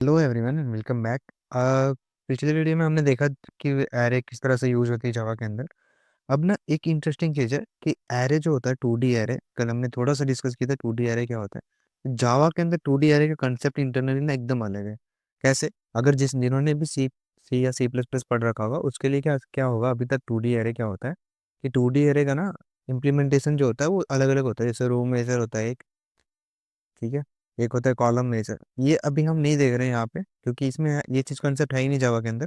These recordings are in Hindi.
Hello everyone and welcome back. पिछले वीडियो में हमने देखा कि एरे किस तरह से यूज होती है जावा के अंदर। अब ना एक इंटरेस्टिंग चीज़ है कि एरे जो होता है 2D एरे, कल हमने थोड़ा सा डिस्कस किया था 2D एरे क्या होता है। जावा के अंदर 2D एरे का कंसेप्ट इंटरनली ना एकदम अलग है। कैसे? अगर जिन्होंने भी सी या C++ पढ़ रखा होगा उसके लिए क्या क्या होगा अभी तक 2D एरे क्या होता है कि 2D एरे का ना इम्प्लीमेंटेशन जो होता है वो अलग अलग होता है। जैसे रो मेजर होता है एक, ठीक है, एक होता है कॉलम मेजर। ये अभी हम नहीं देख रहे हैं यहाँ पे क्योंकि इसमें ये चीज़ कॉन्सेप्ट है ही नहीं जावा के अंदर।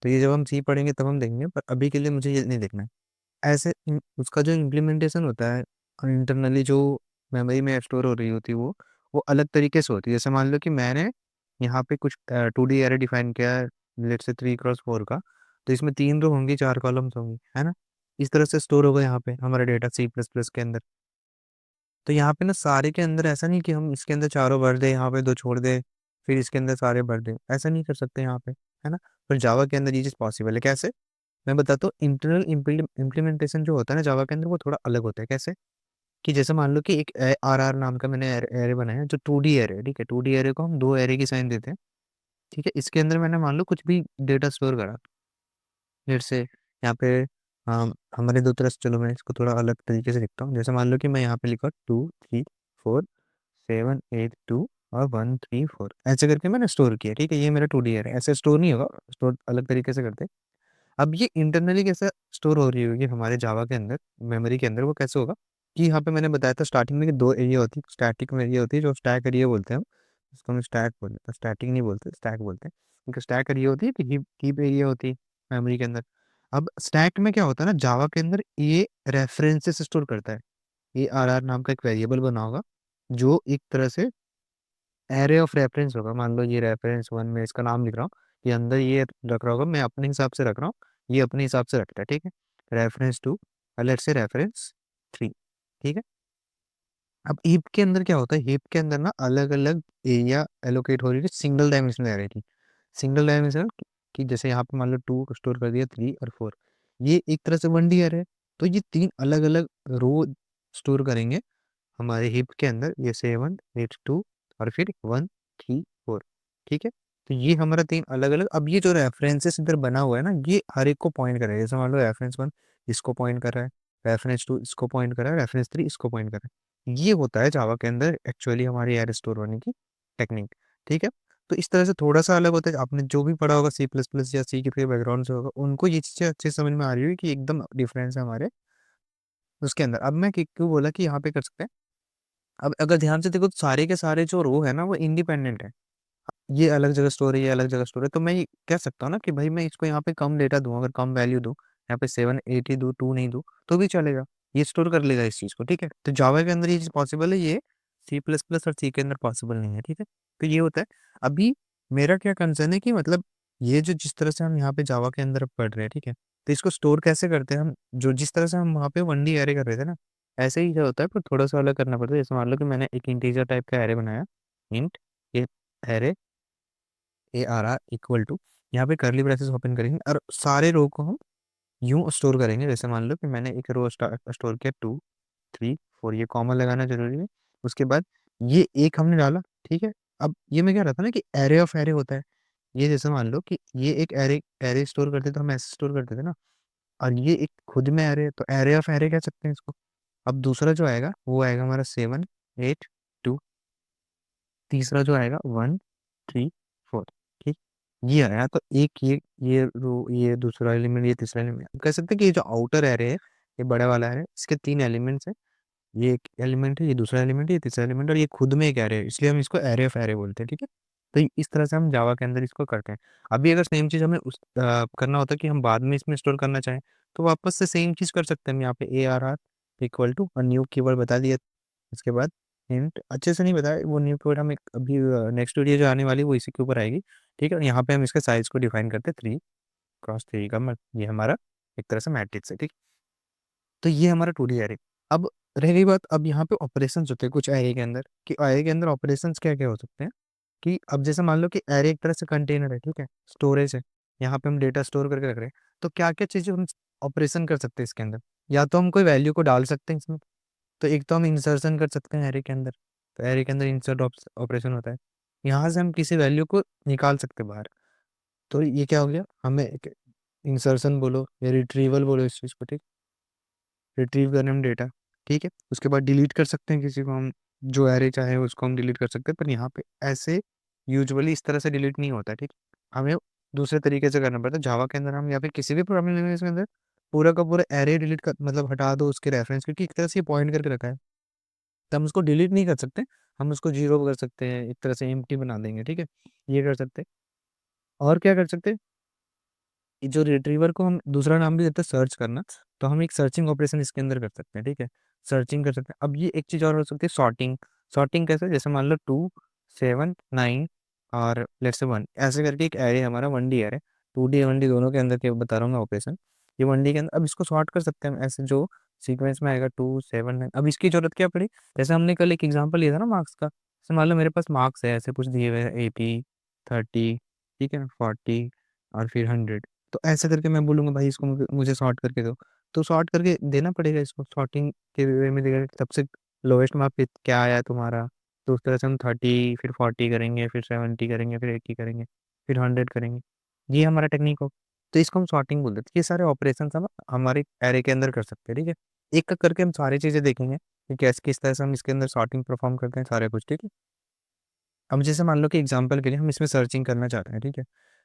तो ये जब हम सी पढ़ेंगे तब हम देखेंगे, पर अभी के लिए मुझे ये नहीं देखना है। ऐसे उसका जो इम्प्लीमेंटेशन होता है इंटरनली, जो मेमोरी में स्टोर हो रही होती है वो अलग तरीके से होती है। जैसे मान लो कि मैंने यहाँ पे कुछ 2D एरे डिफाइन किया है, लेट से 3x4 का। तो इसमें 3 रो होंगी, 4 कॉलम्स होंगी, है ना। इस तरह से स्टोर होगा यहाँ पे हमारा डेटा C++ के अंदर। तो यहाँ पे ना सारे के अंदर ऐसा नहीं कि हम इसके अंदर चारों भर दें, यहाँ पे दो छोड़ दें, फिर इसके अंदर सारे भर दें, ऐसा नहीं कर सकते यहाँ पे, है ना। पर जावा के अंदर ये चीज़ पॉसिबल है। कैसे? मैं बताता हूँ। इंटरनल इम्प्लीमेंटेशन जो होता है ना जावा के अंदर वो थोड़ा अलग होता है। कैसे? कि जैसे मान लो कि एक RR नाम का मैंने एरे बनाया है जो 2D एरे है, ठीक है। 2D एरे को हम दो एरे की साइन देते हैं, ठीक है। इसके अंदर मैंने मान लो कुछ भी डेटा स्टोर करा, फिर से यहाँ पे हमारे दो तरफ, चलो मैं इसको थोड़ा अलग तरीके से लिखता हूँ। जैसे मान लो कि मैं यहाँ पे लिखा 2 3 4 7 8 2 और 1 3 4, ऐसे करके मैंने स्टोर किया, ठीक है। ये मेरा 2D है, ऐसे स्टोर नहीं होगा, स्टोर अलग तरीके से करते हैं। अब ये इंटरनली कैसे स्टोर हो रही होगी हमारे जावा के अंदर, मेमोरी के अंदर, वो कैसे होगा कि यहाँ पे मैंने बताया था स्टार्टिंग में कि दो एरिया होती है। स्टैटिक एरिया होती है जो स्टैक एरिया बोलते हैं हम, इसको हम स्टैक बोलते हैं, स्टैटिक नहीं बोलते, स्टैक बोलते हैं। क्योंकि स्टैक एरिया होती है कि हीप एरिया होती है मेमोरी के अंदर। अब स्टैक में क्या होता है ना, जावा के अंदर ये रेफरेंसेस स्टोर करता है। ये RR नाम का एक वेरिएबल बना होगा जो एक तरह से एरे ऑफ रेफरेंस होगा। मान लो ये रेफरेंस 1 में इसका नाम लिख रहा हूँ, ये अंदर ये रख रहा होगा, मैं अपने हिसाब से रख रहा हूँ, ये अपने हिसाब से रखता है, ठीक है। रेफरेंस 2, लेट्स से रेफरेंस 3, ठीक है। अब हीप के अंदर क्या होता है, हीप के अंदर ना अलग अलग एरिया एलोकेट हो रही है सिंगल डायमेंशनल एरे की। सिंगल डायमेंशनल कि जैसे यहाँ पे मान लो 2 स्टोर कर दिया, 3 और 4, ये एक तरह से 1D एरे है। तो ये तीन अलग अलग रो स्टोर करेंगे हमारे हिप के अंदर, ये 7 8 2 और फिर 1 3 4, ठीक है। तो ये हमारा तीन अलग अलग, अब ये जो रेफरेंसेस इधर बना हुआ है ना, ये हर एक को पॉइंट कर रहा है। जैसे मान लो रेफरेंस 1 इसको पॉइंट कर रहा है, रेफरेंस 2 इसको पॉइंट कर रहा है, रेफरेंस 3 इसको पॉइंट कर रहा है। ये होता है जावा के अंदर एक्चुअली हमारी एरे स्टोर होने की टेक्निक, ठीक है। तो इस तरह से थोड़ा सा अलग होता है। आपने जो भी पढ़ा होगा C++ या सी के फिर बैकग्राउंड से होगा, उनको ये चीज़ें अच्छे से समझ में आ रही है कि एकदम डिफरेंस है हमारे उसके अंदर। अब मैं क्यों बोला कि यहाँ पे कर सकते हैं। अब अगर ध्यान से देखो तो सारे के सारे जो रो है ना वो इंडिपेंडेंट है। ये अलग जगह स्टोर है, ये अलग जगह स्टोर है। तो मैं ये कह सकता हूँ ना कि भाई मैं इसको यहाँ पे कम डेटा दूँ, अगर कम वैल्यू दूँ, यहाँ पे 7 8 ही दूँ, 2 नहीं दूँ, तो भी चलेगा। ये स्टोर कर लेगा इस चीज़ को, ठीक है। तो जावा के अंदर ये चीज़ पॉसिबल है, ये C++ और सी के अंदर पॉसिबल नहीं है, ठीक है। तो ये होता है। अभी मेरा क्या कंसर्न है कि मतलब ये जो जिस तरह से हम यहाँ पे जावा के अंदर पढ़ रहे हैं, ठीक है, तो इसको स्टोर कैसे करते हैं हम, जो जिस तरह से हम वहाँ पे 1D एरे कर रहे थे ना, ऐसे ही होता है, पर थोड़ा सा अलग करना पड़ता है। जैसे मान लो कि मैंने एक इंटीजर टाइप का एरे बनाया, इंट ये एरे ARR इक्वल टू, यहाँ पे करली ब्रेसेस ओपन करेंगे और सारे रो को हम यूं स्टोर करेंगे। जैसे मान लो कि मैंने एक रो स्टोर किया 2 3 4, ये कॉमा लगाना जरूरी है। उसके बाद ये एक हमने डाला, ठीक है। अब ये मैं कह रहा था ना कि एरे ऑफ एरे होता है। ये जैसे मान लो कि ये एक एरे एरे स्टोर करते तो हम ऐसे स्टोर करते थे ना, और ये एक खुद में एरे है, तो एरे ऑफ एरे कह सकते हैं इसको। अब दूसरा जो आएगा वो आएगा हमारा 7 8 2, तीसरा जो आएगा 1 3 4, ठीक। ये आया तो एक ये रो, ये दूसरा एलिमेंट, ये तीसरा एलिमेंट। कह सकते हैं कि ये जो आउटर एरे है, ये बड़ा वाला एरे, इसके 3 एलिमेंट्स है। ये एक एलिमेंट है, ये दूसरा एलिमेंट है, ये तीसरा एलिमेंट, और ये खुद में एक एरे है, इसलिए हम इसको एरे ऑफ एरे बोलते हैं, ठीक है। तो इस तरह से हम जावा के अंदर इसको करते हैं। अभी अगर सेम चीज़ हमें करना होता है कि हम बाद में इसमें स्टोर करना चाहें, तो वापस से सेम चीज़ कर सकते हैं हम। यहाँ पे ARR इक्वल टू और न्यू कीवर्ड बता दिया। इसके बाद हिंट अच्छे से नहीं बताया, वो न्यू कीवर्ड हम अभी नेक्स्ट वीडियो जो आने वाली है वो इसी के ऊपर आएगी, ठीक है। यहाँ पे हम इसके साइज को डिफाइन करते हैं 3x3 का, ये हमारा एक तरह से मैट्रिक्स है, ठीक। तो ये हमारा 2D एरे। अब रह गई बात, अब यहाँ पे ऑपरेशंस होते हैं कुछ एरे के अंदर, कि एरे के अंदर ऑपरेशंस क्या क्या हो सकते हैं। कि अब जैसे मान लो कि एरे एक तरह से कंटेनर है, ठीक है, स्टोरेज है, यहाँ पे हम डेटा स्टोर करके रख रहे हैं। तो क्या क्या चीज़ें हम ऑपरेशन कर सकते हैं इसके अंदर। या तो हम कोई वैल्यू को डाल सकते हैं इसमें, तो एक तो हम इंसर्शन कर सकते हैं एरे के अंदर, तो एरे के अंदर इंसर्ट ऑपरेशन होता है। यहाँ से हम किसी वैल्यू को निकाल सकते हैं बाहर। तो ये क्या हो गया, हमें इंसर्शन बोलो या रिट्रीवल बोलो इस चीज़ को, ठीक। रिट्रीव करने हम डेटा, ठीक है। उसके बाद डिलीट कर सकते हैं किसी को हम, जो एरे चाहे उसको हम डिलीट कर सकते हैं, पर यहाँ पे ऐसे यूजुअली इस तरह से डिलीट नहीं होता, ठीक। हमें दूसरे तरीके से करना पड़ता है जावा के अंदर। हम या फिर किसी भी प्रोग्रामिंग लैंग्वेज के अंदर पूरा का पूरा एरे डिलीट कर, मतलब हटा दो उसके रेफरेंस, क्योंकि एक तरह से ये पॉइंट करके रखा है, तो हम उसको डिलीट नहीं कर सकते। हम उसको जीरो कर सकते हैं, एक तरह से एम्प्टी बना देंगे, ठीक है। ये कर सकते हैं। और क्या कर सकते हैं, ये जो रिट्रीवर को हम दूसरा नाम भी देते हैं सर्च करना, तो हम एक सर्चिंग ऑपरेशन इसके अंदर कर सकते हैं, ठीक है। सर्चिंग कर सकते हैं। अब ये एक चीज़ और हो सकती है, सॉर्टिंग। सॉर्टिंग कैसे, जैसे मान लो 2 7 9 और लेट्स से 1, ऐसे करके एक एरे हमारा 1D एरे, 2D 1D दोनों के अंदर के बता रहा हूँ मैं ऑपरेशन। ये 1D के अंदर अब इसको सॉर्ट कर सकते हैं हम, ऐसे जो सीक्वेंस में आएगा 2 7 9। अब इसकी जरूरत क्या पड़ी, जैसे हमने कल एक एग्जाम्पल लिया था ना मार्क्स का, जैसे मान लो मेरे पास मार्क्स है ऐसे कुछ दिए हुए हैं, 80 30, ठीक है, 40 और फिर 100। तो ऐसे करके मैं बोलूँगा भाई इसको मुझे सॉर्ट करके दो, तो सॉर्ट करके देना पड़ेगा इसको, सॉर्टिंग के वे में देगा कि सबसे लोएस्ट मार्क पे क्या आया है तुम्हारा। तो उस तरह से हम 30 फिर 40 करेंगे, फिर 70 करेंगे, फिर 80 करेंगे, फिर 100 करेंगे। ये हमारा टेक्निक हो, तो इसको हम सॉर्टिंग बोलते हैं। ये सारे ऑपरेशन हम हमारे एरे के अंदर कर सकते हैं, ठीक है। एक एक करके हम सारी चीज़ें देखेंगे कि कैसे किस तरह से हम इसके अंदर सॉर्टिंग परफॉर्म करते हैं, सारे कुछ, ठीक है। अब जैसे मान लो कि एग्जांपल के लिए हम इसमें सर्चिंग करना चाहते हैं, ठीक है।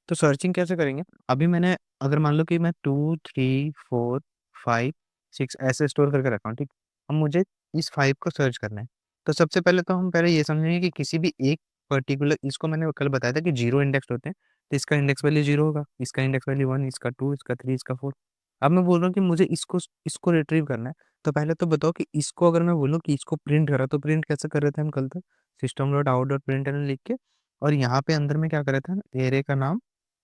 तो सर्चिंग कैसे करेंगे, अभी मैंने अगर मान लो कि मैं 2 3 4 5 6 ऐसे स्टोर करके रखा हूँ, ठीक। अब मुझे इस 5 को सर्च करना है। तो सबसे पहले तो हम पहले ये समझेंगे कि किसी भी एक पर्टिकुलर, इसको मैंने कल बताया था कि जीरो इंडेक्स होते हैं, तो इसका इंडेक्स वैल्यू जीरो होगा, इसका इंडेक्स वैल्यू 1, इसका 2, इसका 3, इसका 4। अब मैं बोल रहा हूँ कि मुझे इसको इसको रिट्रीव करना है। तो पहले तो बताओ कि इसको अगर मैं बोलूँ कि इसको प्रिंट करा, तो प्रिंट कैसे कर रहे थे हम कल तक, system dot out dot print लिख के, और यहाँ पे अंदर में क्या करे था, एरे का नाम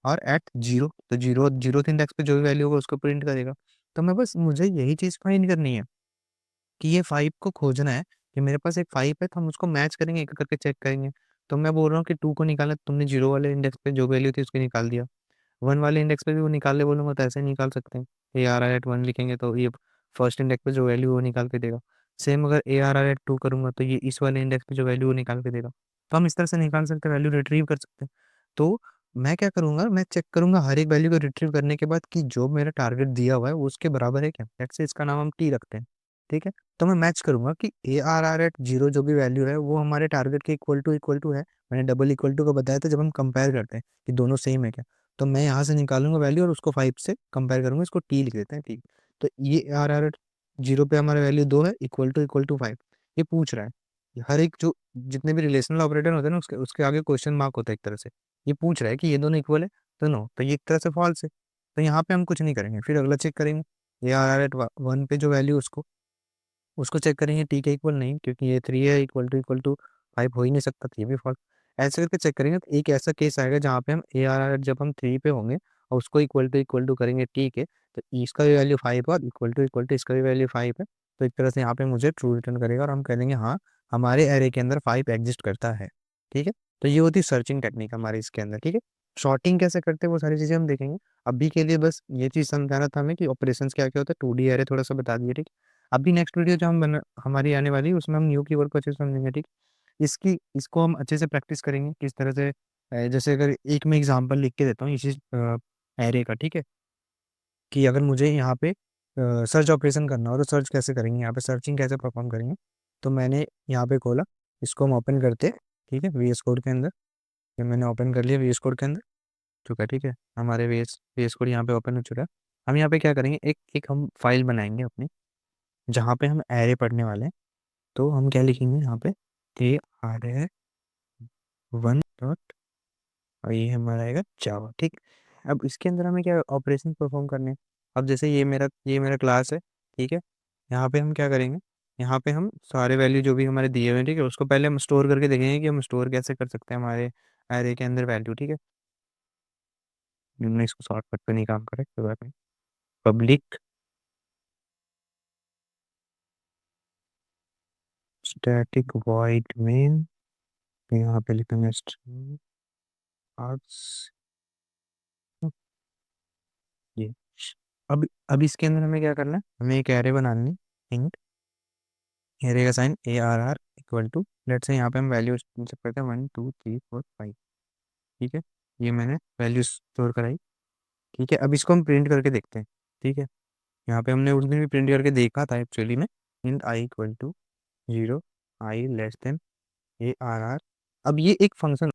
और एट जीरो, तो जीरो जीरो इंडेक्स पे जो भी वैल्यू होगा उसको प्रिंट करेगा। तो मैं बस मुझे यही चीज़ फाइंड करनी है कि ये 5 को खोजना है, कि मेरे पास एक 5 है, तो हम उसको मैच करेंगे, एक करके चेक करेंगे। तो मैं बोल रहा हूँ कि 2 को निकालना, तुमने जीरो वाले इंडेक्स पे जो वैल्यू थी उसको निकाल दिया। 1 वाले इंडेक्स पे भी वो निकालने बोलूँगा तो ऐसे निकाल सकते हैं। ARR@1 लिखेंगे तो ये फर्स्ट इंडेक्स पे जो वैल्यू वो निकाल के देगा। सेम अगर ARR@2 करूँगा तो ये इस वाले इंडेक्स पे जो वैल्यू वो निकाल के देगा। तो हम इस तरह से निकाल सकते हैं, वैल्यू रिट्रीव कर सकते हैं। तो मैं क्या करूँगा, मैं चेक करूँगा हर एक वैल्यू को रिट्रीव करने के बाद कि जो मेरा टारगेट दिया हुआ है वो उसके बराबर है क्या। लेट्स से इसका नाम हम T रखते हैं, ठीक है। तो मैं मैच करूँगा कि ARR@0 जो भी वैल्यू है वो हमारे टारगेट के इक्वल टू है। मैंने डबल इक्वल टू का बताया था जब हम कंपेयर करते हैं कि दोनों सेम है क्या। तो मैं यहाँ से निकालूंगा वैल्यू और उसको 5 से कंपेयर करूंगा, इसको टी लिख देते हैं, ठीक। तो ये आर जीरो पे हमारा वैल्यू 2 है, इक्वल टू 5। ये पूछ रहा है, ये हर एक जो जितने भी रिलेशनल ऑपरेटर होते हैं ना उसके उसके आगे क्वेश्चन मार्क होता है एक तरह से। ये पूछ रहा है कि ये दोनों इक्वल है, तो नो, तो ये एक तरह से फॉल्स है। तो यहाँ पे हम कुछ नहीं करेंगे, फिर अगला चेक करेंगे, ये ARR@1 पे जो वैल्यू उसको उसको चेक करेंगे, टी के इक्वल नहीं, क्योंकि ये 3 है, इक्वल टू 5 हो ही नहीं सकता, तो ये भी फॉल्स। ऐसे करके चेक करेंगे तो एक ऐसा केस आएगा जहाँ पे हम ARR जब हम 3 पे होंगे और उसको इक्वल टू करेंगे टी के, तो इसका भी वैल्यू 5 है और इक्वल टू इसका भी वैल्यू 5 है। तो एक तरह से यहाँ पे मुझे ट्रू रिटर्न करेगा और हम कह देंगे हाँ, हमारे एरे के अंदर 5 एग्जिस्ट करता है, ठीक है। तो ये होती है सर्चिंग टेक्निक हमारे इसके अंदर, ठीक है। शॉर्टिंग कैसे करते हैं वो सारी चीज़ें हम देखेंगे। अभी के लिए बस ये चीज़ समझाना था हमें कि ऑपरेशंस क्या क्या होता है, 2D एरे थोड़ा सा बता दिए, ठीक। अभी नेक्स्ट वीडियो जो हम बना हमारी आने वाली है उसमें हम न्यू कीवर्ड को अच्छे से समझेंगे, ठीक। इसकी इसको हम अच्छे से प्रैक्टिस करेंगे किस तरह से, जैसे अगर एक मैं एग्जांपल लिख के देता हूँ इसी एरे का, ठीक है, कि अगर मुझे यहाँ पे सर्च ऑपरेशन करना हो तो सर्च कैसे करेंगे, यहाँ पे सर्चिंग कैसे परफॉर्म करेंगे। तो मैंने यहाँ पे खोला, इसको हम ओपन करते हैं, ठीक है, VS कोड के अंदर। ये मैंने ओपन कर लिया VS कोड के अंदर, चुका है, ठीक है। हमारे VS कोड यहाँ पे ओपन हो चुका है। हम यहाँ पे क्या करेंगे, एक एक हम फाइल बनाएंगे अपनी, जहाँ पे हम एरे पढ़ने वाले हैं। तो हम क्या लिखेंगे यहाँ पे, ARR1 डॉट, और ये हमारा आएगा जावा, ठीक। अब इसके अंदर हमें क्या ऑपरेशन परफॉर्म करने हैं। अब जैसे ये मेरा क्लास है, ठीक है। यहाँ पे हम क्या करेंगे, यहाँ पे हम सारे वैल्यू जो भी हमारे दिए हुए हैं, ठीक है, उसको पहले हम स्टोर करके देखेंगे कि हम स्टोर कैसे कर सकते हैं हमारे एरे के अंदर वैल्यू, ठीक है। हमने इसको शॉर्टकट पे नहीं काम करे, कोई बात नहीं। पब्लिक स्टैटिक वॉइड मेन, यहाँ पे लिखेंगे string args, ये। अब इसके अंदर हमें क्या करना है, हमें एक एरे बनानी है, एरे का sign ARR equal to, let's say यहाँ पे हम वैल्यू सब करते हैं 1 2 3 4 5। ठीक है, ये मैंने वैल्यू स्टोर कराई। ठीक है, अब इसको हम प्रिंट करके देखते हैं। ठीक है, यहाँ पे हमने उस दिन भी प्रिंट करके देखा था एक्चुअली में, int i equal to 0, i less than A R R. अब ये एक फंक्शन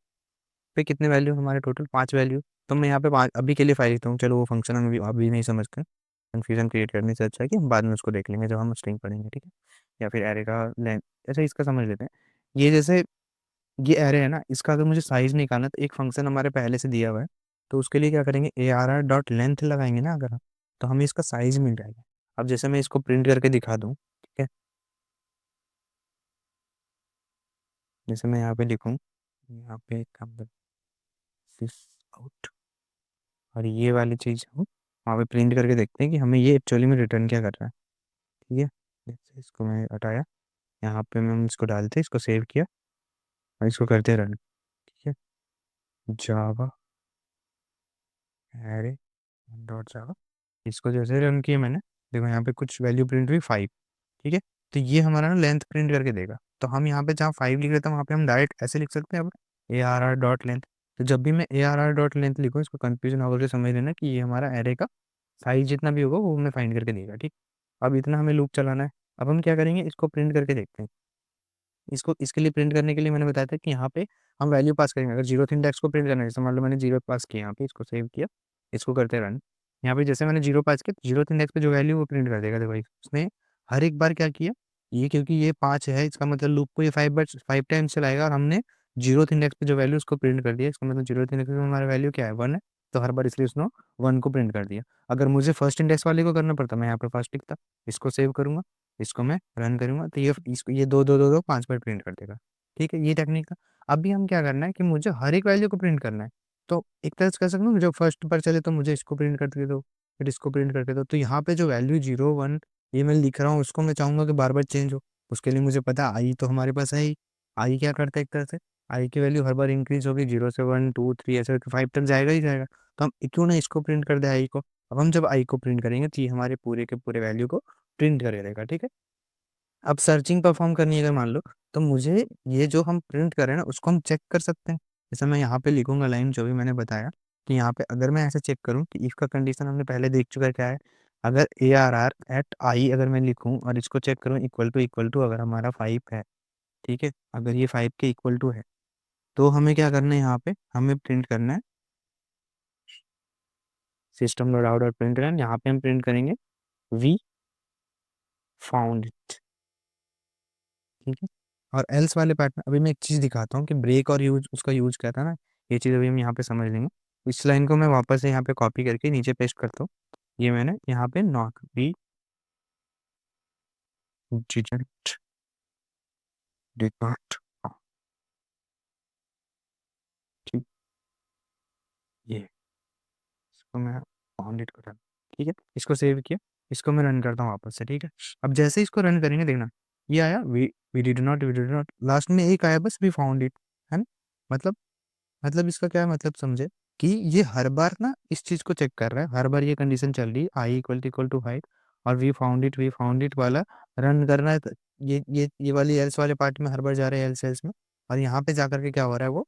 पे कितने वैल्यू हमारे, टोटल 5 वैल्यू। तो मैं यहाँ पे 5 अभी के लिए 5 लिखता हूँ। चलो वो फंक्शन हम अभी नहीं समझते, कन्फ्यूजन क्रिएट करने से अच्छा है कि हम बाद में उसको देख लेंगे जब हम स्ट्रिंग पढ़ेंगे। ठीक है, या फिर एरे का लेंथ, ऐसे इसका समझ लेते हैं। ये जैसे ये एरे है ना, इसका अगर मुझे साइज निकालना है तो एक फंक्शन हमारे पहले से दिया हुआ है, तो उसके लिए क्या करेंगे, ए आर आर डॉट लेंथ लगाएंगे ना अगर हम, तो हमें इसका साइज मिल जाएगा। अब जैसे मैं इसको प्रिंट करके दिखा दूँ, ठीक है, जैसे मैं यहाँ पे लिखूँ, यहाँ पे काम दिस आउट, और ये वाली चीज़ हम वहाँ पे प्रिंट करके देखते हैं कि हमें ये एक्चुअली में रिटर्न क्या कर रहा है। ठीक है, जैसे इसको मैं हटाया, यहाँ पे हम इसको डालते, इसको सेव किया और इसको करते रन। ठीक है, जावा एरे डॉट जावा, इसको जैसे रन किया मैंने, देखो यहाँ पे कुछ वैल्यू प्रिंट हुई 5। ठीक है, तो ये हमारा ना लेंथ प्रिंट करके देगा। तो हम यहाँ पे जहाँ 5 लिख रहे थे वहाँ पे हम डायरेक्ट ऐसे लिख सकते हैं अब, ए आर आर डॉट लेंथ। तो जब भी मैं ए आर आर डॉट लेंथ लिखूँ, इसको कन्फ्यूजन होगा तो समझ लेना कि ये हमारा एरे का साइज जितना भी होगा वो हमें फाइंड करके देगा। ठीक, अब इतना हमें लूप चलाना है। अब हम क्या करेंगे, इसको प्रिंट करके देखते हैं। इसको इसके लिए प्रिंट करने के लिए मैंने बताया था कि यहाँ पे हम वैल्यू पास करेंगे। अगर जीरो इंडेक्स को प्रिंट करना है, जैसे मान लो मैंने जीरो पास किया, यहाँ पे इसको सेव किया, इसको करते रन। यहाँ पे जैसे मैंने जीरो पास किया, जीरो इंडेक्स पे जो वैल्यू वो प्रिंट कर देगा। देखो भाई उसने हर एक बार क्या किया, ये क्योंकि ये 5 है, इसका मतलब लूप को ये 5 टाइम्स चलाएगा, और हमने जीरो इंडेक्स पे जो वैल्यू उसको प्रिंट कर दिया, इसका मतलब जीरो इंडेक्स पे हमारा वैल्यू क्या है, 1 है। तो हर बार इसलिए उसने 1 को प्रिंट कर दिया। अगर मुझे फर्स्ट इंडेक्स वाले को करना पड़ता, मैं यहाँ पे फर्स्ट लिखता, इसको सेव करूंगा, इसको मैं रन करूंगा, तो ये इसको ये दो दो दो दो 5 बार प्रिंट कर देगा। ठीक है, ये टेक्निक था। अभी हम क्या करना है कि मुझे हर एक वैल्यू को प्रिंट करना है। तो एक तरह से कह सकता हूँ, जब फर्स्ट पर चले तो मुझे इसको प्रिंट करके दो, फिर इसको प्रिंट करके दो। तो यहाँ पे जो वैल्यू 0 1 ये मैं लिख रहा हूँ, उसको मैं चाहूंगा कि बार बार चेंज हो। उसके लिए मुझे पता है आई तो हमारे पास है ही। आई क्या करता है, एक तरह से आई की वैल्यू हर बार इंक्रीज होगी, 0 से 1 2 3 ऐसे 5 तक जाएगा ही जाएगा। तो हम क्यों ना इसको प्रिंट कर दे आई को। अब हम जब आई को प्रिंट करेंगे तो ये हमारे पूरे के पूरे वैल्यू को प्रिंट करे रहेगा। ठीक है, अब सर्चिंग परफॉर्म करनी है अगर मान लो, तो मुझे ये जो हम प्रिंट कर रहे हैं ना उसको हम चेक कर सकते हैं। जैसे मैं यहाँ पे लिखूंगा लाइन जो भी मैंने बताया, कि यहाँ पे अगर मैं ऐसे चेक करूँ कि इफ का कंडीशन हमने पहले देख चुका है क्या है। अगर ए आर आर एट आई अगर मैं लिखूँ और इसको चेक करूँ इक्वल टू अगर हमारा 5 है, ठीक है, अगर ये 5 के इक्वल टू है, तो हमें क्या करना है, यहाँ पे हमें प्रिंट करना है system dot out dot print run. यहाँ पे हम प्रिंट करेंगे वी फाउंड इट। ठीक है, और एल्स वाले पार्ट में अभी मैं एक चीज़ दिखाता हूँ कि ब्रेक और यूज उसका यूज क्या था ना, ये चीज़ अभी हम यहाँ पे समझ लेंगे। इस लाइन को मैं वापस से यहाँ पे कॉपी करके नीचे पेस्ट करता हूँ। ये मैंने यहाँ पे not be didn't did not, ठीक, ये इसको मैं ऑन डिट कर, ठीक है, इसको सेव किया, इसको मैं रन करता हूँ वापस से। ठीक है, अब जैसे इसको रन करेंगे देखना, ये आया वी डिड नॉट, लास्ट में एक आया बस वी फाउंड इट, है ना। मतलब इसका क्या मतलब समझे, कि ये हर बार ना इस चीज को चेक कर रहा है, हर बार ये कंडीशन चल रही है आई इक्वल टू 5, और वी फाउंड इट वाला रन करना है। तो ये वाली एल्स वाले पार्ट में हर बार जा रहे हैं एल्स एल्स में, और यहाँ पे जाकर के क्या हो रहा है वो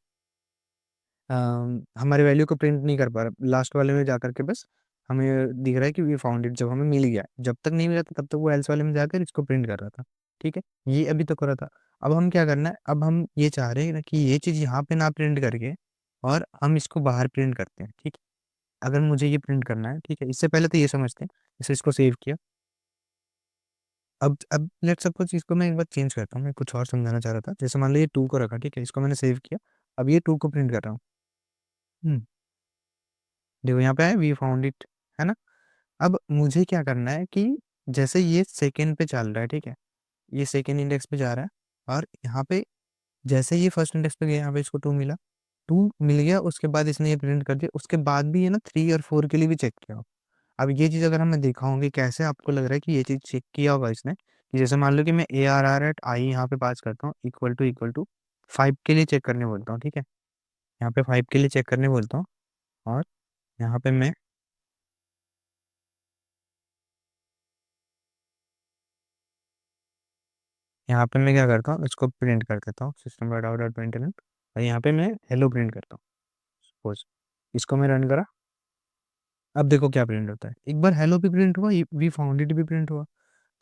हमारे वैल्यू को प्रिंट नहीं कर पा रहा, लास्ट वाले में जाकर के बस हमें दिख रहा है कि वी फाउंड इट। जब हमें मिल गया, जब तक नहीं मिला था तब तक वो एल्स वाले में जाकर इसको प्रिंट कर रहा था। ठीक है, ये अभी तक हो रहा था। अब हम क्या करना है, अब हम ये चाह रहे हैं ना कि ये चीज़ यहाँ पे ना प्रिंट करके, और हम इसको बाहर प्रिंट करते हैं। ठीक है, अगर मुझे ये प्रिंट करना है, ठीक है, इससे पहले तो ये समझते हैं, जैसे इसको सेव किया। अब लेट सपोज इसको मैं एक बार चेंज करता हूँ, मैं कुछ और समझाना चाह रहा था। जैसे मान लो ये 2 को रखा, ठीक है, इसको मैंने सेव किया, अब ये 2 को प्रिंट कर रहा हूँ। हम्म, देखो यहाँ पे है वी फाउंड इट, है ना। अब मुझे क्या करना है कि जैसे ये सेकेंड पे चल रहा है, ठीक है, ये सेकेंड इंडेक्स पे जा रहा है, और यहाँ पे जैसे ये फर्स्ट इंडेक्स पे गया, यहाँ पे इसको 2 मिला, 2 मिल गया, उसके बाद इसने ये प्रिंट कर दिया, उसके बाद भी ये ना 3 और 4 के लिए भी चेक किया हो। अब ये चीज़ अगर हमें देखा होगी, कैसे आपको लग रहा है कि ये चीज़ चेक किया होगा इसने, कि जैसे मान लो कि मैं ए आर आर एट आई यहाँ पे पास करता हूँ इक्वल टू 5 के लिए चेक करने बोलता हूँ। ठीक है, यहाँ पे 5 के लिए चेक करने बोलता हूँ, और यहाँ पे मैं यहाँ पे मैं क्या करता हूँ, इसको प्रिंट कर देता हूँ system dot out dot println, और यहाँ पे मैं हेलो प्रिंट करता हूँ सपोज। इसको मैं रन करा, अब देखो क्या प्रिंट होता है, एक बार हेलो भी प्रिंट हुआ, वी फाउंड इट भी प्रिंट हुआ।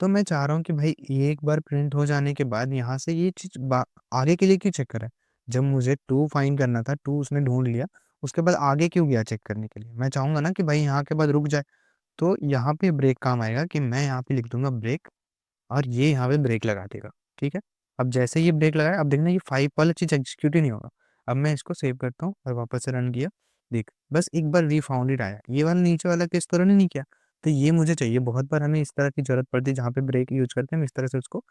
तो मैं चाह रहा हूँ कि भाई ये एक बार प्रिंट हो जाने के बाद यहाँ से ये चीज़ आगे के लिए क्यों चेक करा है? जब मुझे टू फाइंड करना था, टू उसने ढूंढ लिया, उसके बाद आगे क्यों गया चेक करने के लिए? मैं चाहूंगा ना कि भाई यहाँ के बाद रुक जाए। तो यहाँ पे ब्रेक काम आएगा कि मैं यहाँ पे लिख दूंगा ब्रेक, और ये यहाँ पे ब्रेक लगा देगा। ठीक है, अब जैसे ये ब्रेक लगाया, अब देखना ये 5 वाला चीज़ एग्जीक्यूट ही नहीं होगा। अब मैं इसको सेव करता हूँ और वापस से रन किया, देख बस एक बार रीफाउंड इट आया, ये वाला नीचे वाला केस तो रन ही नहीं किया। तो ये मुझे चाहिए, बहुत बार हमें इस तरह की ज़रूरत पड़ती है जहाँ पे ब्रेक यूज़ करते हैं, हम इस तरह से उसको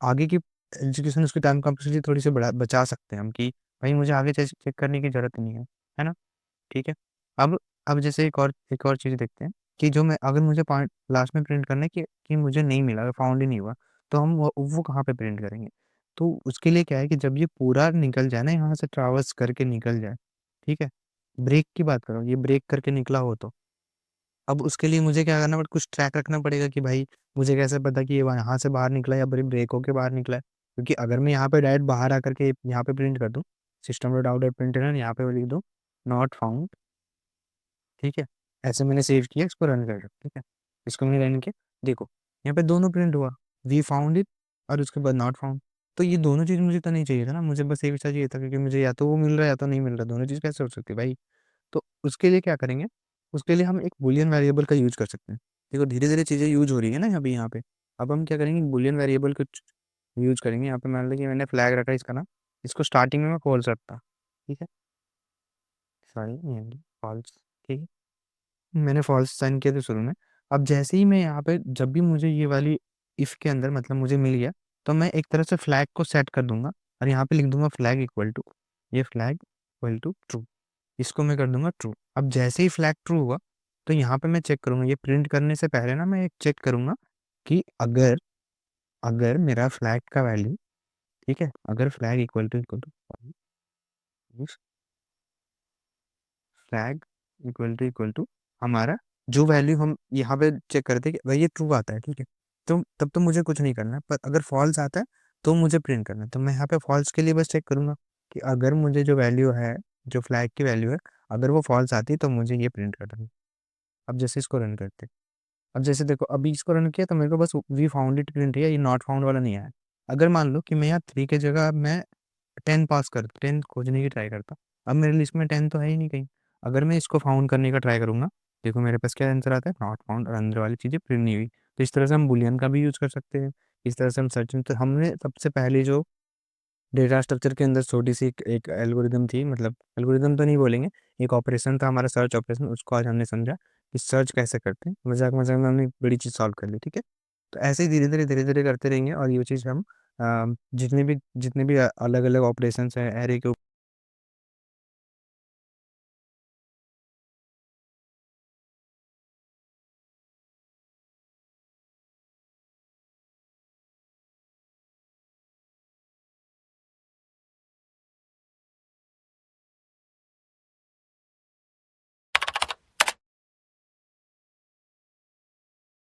आगे की एग्जीक्यूशन, उसकी टाइम कॉम्प्लेक्सिटी थोड़ी सी बचा सकते हैं हम, कि भाई मुझे आगे चेक करने की ज़रूरत नहीं है ना? ठीक है। अब अब जैसे एक और चीज़ देखते हैं कि जो मैं, अगर मुझे पॉइंट लास्ट में प्रिंट करना है कि मुझे नहीं मिला, फाउंड ही नहीं हुआ, तो हम वो कहाँ पे प्रिंट करेंगे? तो उसके लिए क्या है कि जब ये पूरा निकल जाए ना, यहाँ से ट्रैवर्स करके निकल जाए, ठीक है? ब्रेक की बात कर रहा हूँ, ये ब्रेक करके निकला हो तो। अब उसके लिए मुझे क्या करना कुछ ट्रैक रखना पड़ेगा कि भाई मुझे कैसे पता कि ये यहाँ से बाहर निकला है या फिर ब्रेक होके बाहर निकला है? क्योंकि अगर मैं यहाँ पे डायरेक्ट बाहर आकर के यहाँ पे प्रिंट कर दूँ, system dot out dot println, यहाँ पे लिख दूँ नॉट फाउंड, ठीक है? ऐसे मैंने सेव किया, इसको रन कर दो, ठीक है? इसको मैंने रन किया, देखो यहाँ पे दोनों प्रिंट हुआ, वी फाउंड इट और उसके बाद नॉट फाउंड। तो ये दोनों चीज़ मुझे तो नहीं चाहिए था ना, मुझे बस एक चाहिए था, क्योंकि मुझे या तो वो मिल रहा है या तो नहीं मिल रहा, दोनों चीज़ कैसे हो सकती है भाई? तो उसके लिए क्या करेंगे, उसके लिए हम एक बूलियन वेरिएबल का यूज़ कर सकते हैं। देखो धीरे-धीरे चीज़ें यूज़ हो रही है ना अभी यहाँ पे। अब हम क्या करेंगे, बूलियन वेरिएबल को यूज़ करेंगे। यहाँ पे मान लो कि मैंने फ्लैग रखा है इसका नाम, इसको स्टार्टिंग में मैं फॉल्स रखता, ठीक है? सॉरी, ये फॉल्स, ठीक है? मैंने फॉल्स साइन किया था शुरू में। अब जैसे ही मैं यहाँ पे, जब भी मुझे ये वाली इफ़ के अंदर मतलब मुझे मिल गया, तो मैं एक तरह से फ्लैग को सेट कर दूँगा और यहाँ पे लिख दूँगा फ्लैग इक्वल टू, ये फ्लैग इक्वल टू ट्रू। इसको मैं कर दूँगा ट्रू। अब जैसे ही फ्लैग ट्रू हुआ, तो यहाँ पे मैं चेक करूँगा, ये प्रिंट करने से पहले ना मैं एक चेक करूँगा कि अगर अगर मेरा फ्लैग का वैल्यू, ठीक है? अगर फ्लैग इक्वल टू हमारा जो वैल्यू हम यहाँ पे चेक करते हैं कि भाई ये ट्रू आता है, ठीक है? तो तब तो मुझे कुछ नहीं करना है, पर अगर फॉल्स आता है तो मुझे प्रिंट करना है। तो मैं यहाँ पे फॉल्स के लिए बस चेक करूँगा कि अगर मुझे जो वैल्यू है, जो फ्लैग की वैल्यू है, अगर वो फॉल्स आती है तो मुझे ये प्रिंट कर देना। अब जैसे इसको रन करते हैं, अब जैसे देखो अभी इसको रन किया तो मेरे को बस वी फाउंड इट प्रिंट है, ये नॉट फाउंड वाला नहीं आया। अगर मान लो कि मैं यहाँ 3 की जगह मैं 10 पास कर 10 खोजने की ट्राई करता, अब मेरे लिस्ट में 10 तो है ही नहीं कहीं। अगर मैं इसको फाउंड करने का ट्राई करूँगा, देखो मेरे पास क्या आंसर आता है, नॉट फाउंड, और अंदर वाली चीज़ें प्रिंट नहीं हुई। तो इस तरह से हम बूलियन का भी यूज़ कर सकते हैं, इस तरह से हम सर्चिंग, तो हमने सबसे पहले जो डेटा स्ट्रक्चर के अंदर छोटी-सी एक एल्गोरिदम थी, मतलब एल्गोरिदम तो नहीं बोलेंगे, एक ऑपरेशन था हमारा सर्च ऑपरेशन, उसको आज हमने समझा कि सर्च कैसे करते हैं। मज़ाक-मज़ाक में हमने एक बड़ी चीज़ सॉल्व कर ली, ठीक है? तो ऐसे ही धीरे-धीरे करते रहेंगे और ये चीज़ हम जितने भी अलग-अलग ऑपरेशंस हैं, एरे के